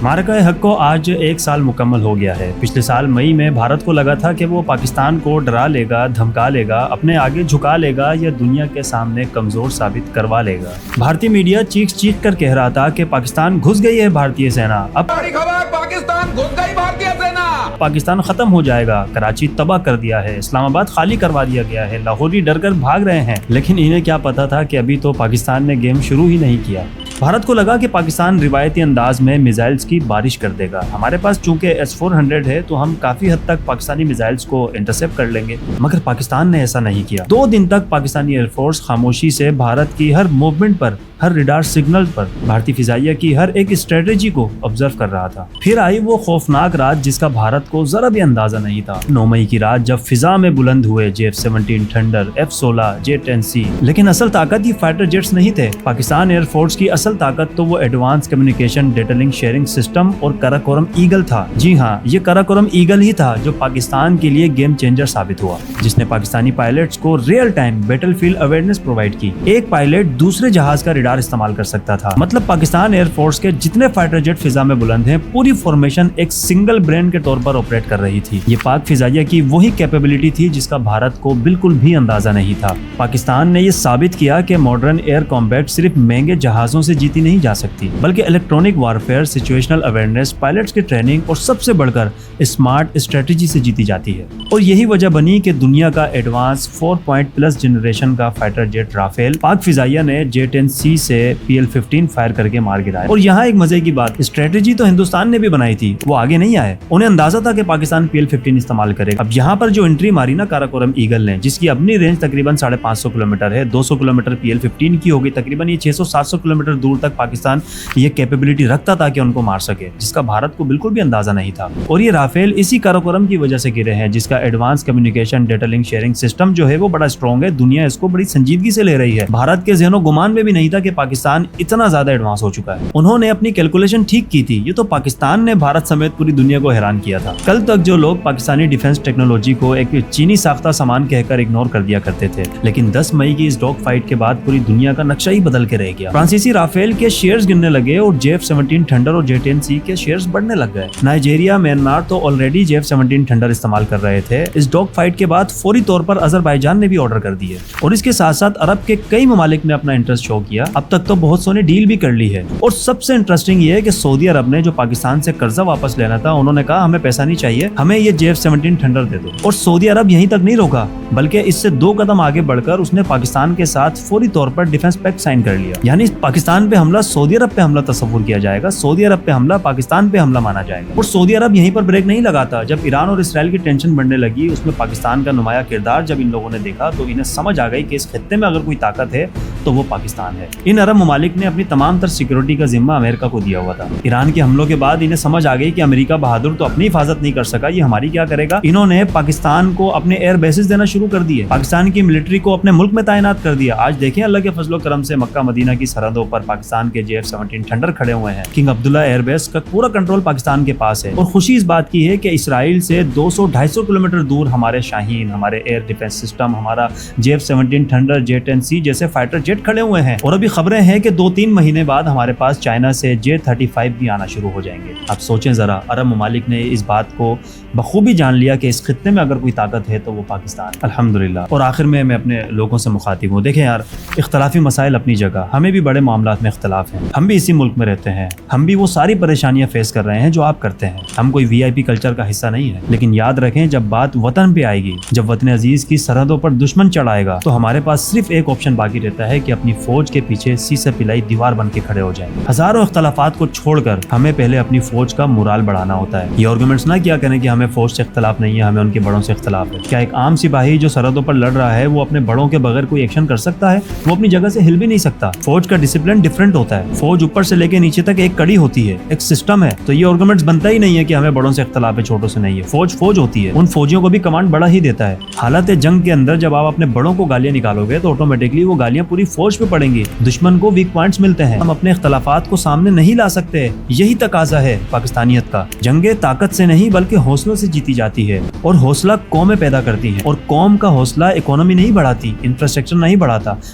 معرکہ حق کو آج 1 سال مکمل ہو گیا ہے۔ پچھلے سال مئی میں بھارت کو لگا تھا کہ وہ پاکستان کو ڈرا لے گا، دھمکا لے گا، اپنے آگے جھکا لے گا یا دنیا کے سامنے کمزور ثابت کروا لے گا۔ بھارتی میڈیا چیخ چیخ کر کہہ رہا تھا کہ پاکستان گھس گئی ہے بھارتی سینا، اب پاکستان گھس گئی بھارتی سینا، پاکستان ختم ہو جائے گا، کراچی تباہ کر دیا ہے، اسلام آباد خالی کروا دیا گیا ہے، لاہوری ڈر کر بھاگ رہے ہیں۔ لیکن انہیں کیا پتا تھا کہ ابھی تو پاکستان نے گیم شروع ہی نہیں کیا۔ بھارت کو لگا کہ پاکستان روایتی انداز میں میزائلز کی بارش کر دے گا۔ ہمارے پاس چونکہ S-400 ہے تو ہم کافی حد تک پاکستانی میزائلز کو انٹرسیپٹ کر لیں گے، مگر پاکستان نے ایسا نہیں کیا۔ 2 دن تک پاکستانی ایئر فورس خاموشی سے بھارت کی ہر موومنٹ پر، ہر ریڈار سگنل پر، بھارتی فضائیہ کی ہر ایک اسٹریٹجی کو آبزرو کر رہا تھا۔ پھر آئی وہ خوفناک رات جس کا بھارت کو ذرا بھی اندازہ نہیں تھا۔ 9 مئی کی رات جب فضا میں بلند ہوئے J-17 تھنڈر، F-16، J-10C، لیکن اصل طاقت یہ فائٹر جیٹس نہیں تھے۔ پاکستان ایئر فورس کی اصل طاقت تو وہ advance communication data link sharing system اور کراکورم ایگل تھا۔ جی ہاں، یہ کراکورم ایگل ہی تھا جو پاکستان کے لیے گیم چینجر ثابت ہوا، جس نے پاکستانی پائلٹس کو real time battle field awareness provide کی۔ ایک پائلٹ دوسرے جہاز کا ریڈار استعمال کر سکتا تھا، مطلب پاکستان ایئر فورس کے جتنے فائٹر جیٹ فضا میں بلند ہیں، پوری فارمیشن ایک سنگل برین کے طور پر آپریٹ کر رہی تھی۔ یہ پاک فضائیہ کی وہی کیپیبلٹی تھی جس کا بھارت کو بالکل بھی اندازہ نہیں تھا۔ پاکستان نے یہ ثابت کیا کہ ماڈرن ایئر کمبیٹ صرف مہنگے جہازوں سے جیتی نہیں جا سکتی، بلکہ electronic warfare, situational awareness, pilots کی ٹریننگ اور سب سے بڑھ کر اسمارٹ اسٹریٹجی سے جیتی جاتی ہے۔ اور یہی وجہ بنی کہ دنیا کا ایڈوانس 4+ جنریشن کا فائٹر جیٹ رافیل پاک فضائیہ نے J-10C سے PL-15 فائر کر کے مار گرایا۔ اور یہاں ایک مزے کی بات، اسٹریٹجی تو ہندوستان نے بھی بنائی تھی، وہ آگے نہیں آئے۔ انہیں اندازہ تھا کہ پاکستان PL-15 استعمال کرے۔ اب یہاں پر جو انٹری ماری نا کراکورم ایگل نے، جس کی اپنی رینج تقریباً 550 کلومیٹر ہے، 200 کلومیٹر PL-15 کی ہوگی، تقریباً یہ 600-700 کلومیٹر دور تک پاکستان یہ کیپیبلٹی رکھتا تھا کہ ان کو مار سکے، جس کا بھارت کو بالکل بھی اندازہ نہیں تھا۔ اور یہ رافیل اسی کراکورم کی وجہ سے گرے ہیں، جس کا advance communication data link sharing system جو ہے وہ بڑا اسٹرانگ ہے، دنیا اس کو بڑی سنجیدگی سے لے رہی ہے۔ بھارت کے ذہن و گمان میں بھی نہیں تھا کہ پاکستان اتنا زیادہ ایڈوانس ہو چکا ہے۔ انہوں نے اپنی کیلکولیشن ٹھیک کی تھی، یہ تو پاکستان نے بھارت سمیت پوری دنیا کو حیران کیا تھا۔ کل تک جو لوگ پاکستانی ڈیفنس ٹیکنالوجی کو ایک چینی ساختہ سامان کہہ کر اگنور کر دیا کرتے تھے، لیکن 10 مئی کی اس ڈاگ فائٹ کے بعد پوری دنیا کا نقشہ ہی بدل کے رہ گیا۔ فرانسیسی رافیل کے شیئرز گرنے لگے اور J-17 تھنڈر اور J-10C کے شیئرز بڑھنے لگ گئے۔ نائجیریا، میانمار تو آلریڈی J-17 تھنڈر استعمال کر رہے تھے۔ اس ڈاگ فائٹ کے بعد فوری طور پر آذربائیجان نے بھی آرڈر کر دیے، اور اس کے ساتھ ساتھ عرب کے کئی ممالک نے اپنا انٹرسٹ شو کیا۔ اب تک تو بہت سو نے ڈیل بھی کر لی ہے، اور سب سے انٹرسٹنگ یہ ہے کہ سعودی عرب نے جو پاکستان سے قرضہ واپس لینا تھا، انہوں نے کہا ہمیں پیسہ نہیں چاہیے، ہمیں یہ J-17 تھنڈر دے دو۔ اور سعودی عرب یہیں تک نہیں روکا، بلکہ اس سے 2 قدم آگے بڑھ کر اس نے پاکستان کے ساتھ فوری طور پر ڈیفنس پیکٹ سائن کر لیا۔ یعنی پاکستان پہ حملہ سعودی عرب پہ حملہ تصور کیا جائے گا، سعودی عرب پہ حملہ پاکستان پہ حملہ مانا جائے گا۔ اور سعودی عرب یہیں پر بریک نہیں لگاتا۔ جب ایران اور اسرائیل کی ٹینشن بڑھنے لگی، اس میں پاکستان کا نمایاں کردار جب ان لوگوں نے دیکھا تو انہیں سمجھ آ گئی کہ اس خطے میں اگر کوئی طاقت ہے تو وہ پاکستان ہے۔ ان عرب ممالک نے اپنی تمام تر سیکورٹی کا ذمہ امریکہ کو دیا ہوا تھا۔ ایران کے حملوں کے بعد انہیں سمجھ آ گئی کہ امریکہ بہادر تو اپنی حفاظت نہیں کر سکا، یہ ہماری کیا کرے گا۔ انہوں نے پاکستان کو اپنے ایئر بیسز دینا شروع کر دیے، پاکستان کی ملٹری کو اپنے ملک میں تعینات کر دیا۔ آج دیکھیں اللہ کے فضل و کرم سے مکہ مدینہ کی سرحدوں پر پاکستان کے J-17 تھنڈر کھڑے ہوئے ہیں۔ کنگ عبداللہ ایئر بیس کا پورا کنٹرول پاکستان کے پاس ہے، اور خوشی اس بات کی ہے کہ اسرائیل سے 200-250 کلومیٹر دور ہمارے شاہین، ہمارے ایئر ڈیفنس سسٹم، ہمارا J-17 تھنڈر، J-10C جیسے فائٹر جیٹ کھڑے ہوئے ہیں۔ اور ابھی خبریں ہیں کہ 2-3 مہینے بعد ہمارے پاس چائنا سے J-35 بھی آنا شروع ہو جائیں گے۔ اب سوچیں ذرا، عرب ممالک نے اس بات کو بخوبی جان لیا کہ اس خطے میں اگر کوئی طاقت ہے تو وہ پاکستان، الحمدللہ۔ اور آخر میں اپنے لوگوں سے مخاطب ہوں، دیکھیں یار، اختلافی مسائل اپنی جگہ، ہمیں بھی بڑے معاملات میں اختلاف ہیں، ہم بھی اسی ملک میں رہتے ہیں، ہم بھی وہ ساری پریشانیاں فیس کر رہے ہیں جو آپ کرتے ہیں، ہم کوئی VIP کلچر کا حصہ نہیں ہے۔ لیکن یاد رکھیں، جب بات وطن پہ آئے گی، جب وطن عزیز کی سرحدوں پر دشمن چڑھائے گا، تو ہمارے پاس صرف ایک آپشن باقی رہتا ہے کہ اپنی فوج کے پیچھے سیسے پلائی دیوار بن کے کھڑے ہو جائیں۔ ہزاروں اختلافات کو چھوڑ کر ہمیں پہلے اپنی فوج کا مورال بڑھانا ہوتا ہے۔ یہ آرگومنٹس نہ کیا کریں کہ ہمیں فوج سے اختلاف نہیں ہے، ہمیں ان کے بڑوں سے اختلاف ہے۔ کیا ایک عام سپاہی جو سرحدوں پر لڑ رہا ہے وہ اپنے بڑوں کے بغیر کوئی ایکشن کر سکتا ہے؟ وہ اپنی جگہ سے ہل بھی نہیں سکتا۔ فوج کا ڈسپلن ڈیفرنٹ ہوتا ہے، فوج اوپر سے لے کے نیچے تک ایک کڑی ہوتی ہے، ایک سسٹم ہے۔ تو یہ آرگومنٹس بنتا ہی نہیں ہے کہ ہمیں بڑوں سے اختلاف ہے، چھوٹوں سے نہیں ہے۔ فوج فوج ہوتی ہے، ان فوجیوں کو بھی کمانڈ بڑا ہی دیتا ہے۔ حالت جنگ کے اندر جب آپ اپنے بڑوں کو گالیاں نکالو گے تو آٹومیٹکلی وہ گالیاں پوری فوج پہ پڑیں گی، دشمن کو ویک پوائنٹس ملتے ہیں، ہم اپنے اختلافات کو سامنے نہیں لا سکتے۔ یہی تقاضا ہے پاکستانیت کا۔ جنگیں طاقت سے نہیں بلکہ حوصلوں سے جیتی جاتی ہے، اور حوصلہ قومیں پیدا کرتی ہیں، اور قوم کا حوصلہ اکانومی نہیں بڑھاتی، انفراسٹرکچر نہیں بڑھاتا،